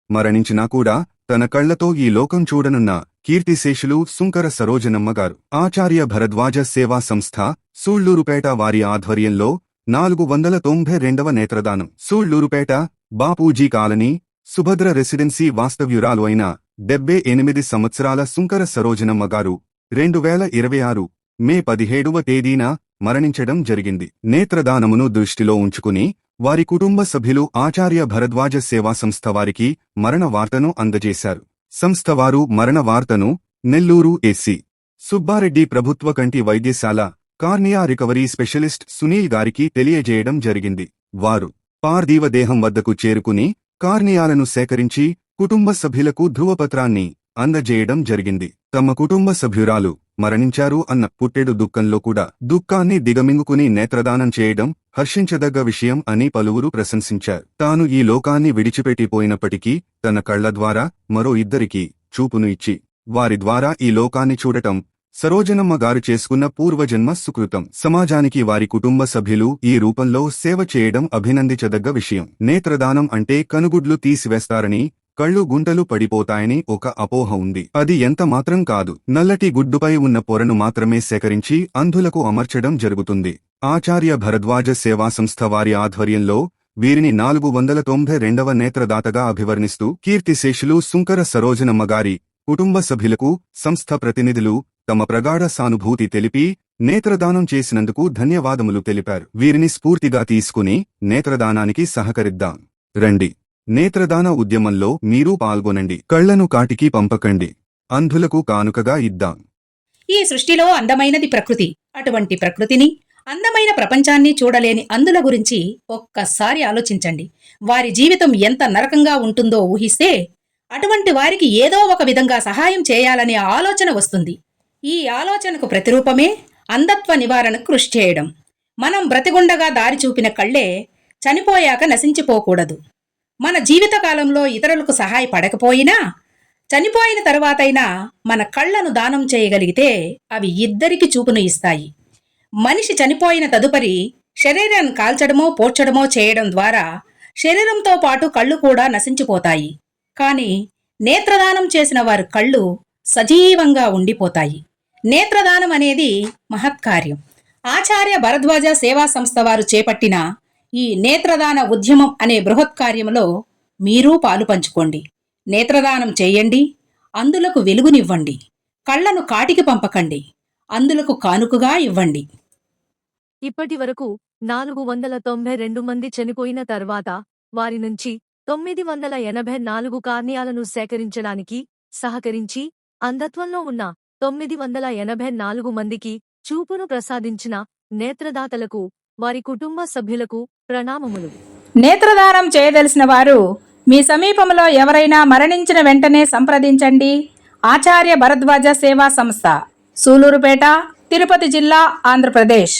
మరణించినా కూడా తన కళ్లతో ఈ లోకం చూడనున్న కీర్తిశేషులు సుంకర సరోజనమ్మ గారు. ఆచార్య భరద్వాజ సేవా సంస్థ సూళ్లూరుపేట వారి ఆధ్వర్యంలో 492వ నేత్రదానం. సూళ్లూరుపేట బాపూజీ కాలనీ సుభద్ర రెసిడెన్సీ వాస్తవ్యురాలు అయిన 78 సంవత్సరాల సుంకర సరోజనమ్మ గారు 2026 మే 17వ తేదీన మరణించడం జరిగింది. నేత్రదానమును దృష్టిలో ఉంచుకుని వారి కుటుంబ సభ్యులు ఆచార్య భరద్వాజ సేవా సంస్థ వారికి మరణ వార్తను అందజేశారు. సంస్థవారు మరణ వార్తను నెల్లూరు ఎస్సీ సుబ్బారెడ్డి ప్రభుత్వ కంటి వైద్యశాల కార్నియా రికవరీ స్పెషలిస్ట్ సునీల్ గారికి తెలియజేయడం జరిగింది. వారు పార్థివ దేహం వద్దకు చేరుకుని కార్నియాలను సేకరించి కుటుంబ సభ్యులకు ధృవపత్రాన్ని అందజేయడం జరిగింది. తమ కుటుంబ సభ్యురాలు మరణించారు అన్న పుట్టెడు దుఃఖంలో కూడా దుఃఖాన్ని దిగమింగుకుని నేత్రదానం చేయడం హర్షించదగ్గ విషయం అని పలువురు ప్రశంసించారు. తాను ఈ లోకాన్ని విడిచిపెట్టిపోయినప్పటికీ తన కళ్ల ద్వారా మరో ఇద్దరికి చూపును ఇచ్చి వారి ద్వారా ఈ లోకాన్ని చూడటం సరోజనమ్మ గారు చేసుకున్న పూర్వజన్మ సుకృతం. సమాజానికి వారి కుటుంబ సభ్యులు ఈ రూపంలో సేవ చేయడం అభినందించదగ్గ విషయం. నేత్రదానం అంటే కనుగుడ్లు తీసివేస్తారని, కళ్ళు గుంటలు పడిపోతాయని ఒక అపోహ ఉంది. అది ఎంత మాత్రం కాదు. నల్లటి గుడ్డుపై ఉన్న పొరను మాత్రమే సేకరించి అంధులకు అమర్చడం జరుగుతుంది. ఆచార్య భరద్వాజ సేవా సంస్థ వారి ఆధ్వర్యంలో వీరిని 492వ నేత్రదాతగా అభివర్ణిస్తూ కీర్తిశేషులు సుంకర సరోజనమ్మ గారి కుటుంబ సభ్యులకు సంస్థ ప్రతినిధులు తమ ప్రగాఢ సానుభూతి తెలిపి నేత్రదానం చేసినందుకు ధన్యవాదములు తెలిపారు. వీరిని స్ఫూర్తిగా తీసుకుని నేత్రదానానికి సహకరిద్దాం రండి. నేత్రదాన ఉద్యమంలో మీరు పాల్గొనండి. కళ్లను కాటికి పంపకండి. అంధులకు కానుకగా ఇద్దాం. ఈ సృష్టిలో అందమైనది ప్రకృతి. అటువంటి ప్రకృతిని, అందమైన ప్రపంచాన్ని చూడలేని అంధుల గురించి ఒక్కసారి ఆలోచించండి. వారి జీవితం ఎంత నరకంగా ఉంటుందో ఊహిస్తే అటువంటి వారికి ఏదో ఒక విధంగా సహాయం చేయాలనే ఆలోచన వస్తుంది. ఈ ఆలోచనకు ప్రతిరూపమే అంధత్వ నివారణకు కృషి చేయడం. మనం బ్రతిగుండగా దారి చూపిన కళ్లే చనిపోయాక నశించిపోకూడదు. మన జీవితకాలంలో ఇతరులకు సహాయపడకపోయినా చనిపోయిన తరువాతైనా మన కళ్లను దానం చేయగలిగితే అవి ఇద్దరికి చూపును ఇస్తాయి. మనిషి చనిపోయిన తదుపరి శరీరాన్ని కాల్చడమో పోడ్చడమో చేయడం ద్వారా శరీరంతో పాటు కళ్ళు కూడా నశించిపోతాయి. కానీ నేత్రదానం చేసిన వారి కళ్ళు సజీవంగా ఉండిపోతాయి. నేత్రదానం అనేది మహత్కార్యం. ఆచార్య భరద్వాజ సేవా సంస్థ వారు చేపట్టిన ఈ నేత్రదాన ఉద్యమం అనే బృహత్కార్యంలో మీరూ పాలు పంచుకోండి. నేత్రదానం చేయండి. అంధులకు వెలుగునివ్వండి. కళ్లను కాటికి పంపకండి. అంధులకు కానుకగా ఇవ్వండి. ఇప్పటి వరకు 492 మంది చనిపోయిన తర్వాత వారి నుంచి 984 కార్నియాలను సేకరించడానికి సహకరించి అంధత్వంలో ఉన్న 984 మందికి చూపును ప్రసాదించిన నేత్రదాతలకు వారి కుటుంబ సభ్యులకు ప్రణామములు. నేత్రదానం చేయదలిసిన వారు మీ సమీపంలో ఎవరైనా మరణించిన వెంటనే సంప్రదించండి. ఆచార్య భరద్వాజ సేవా సంస్థ, సూలూరుపేట, తిరుపతి జిల్లా, ఆంధ్రప్రదేశ్.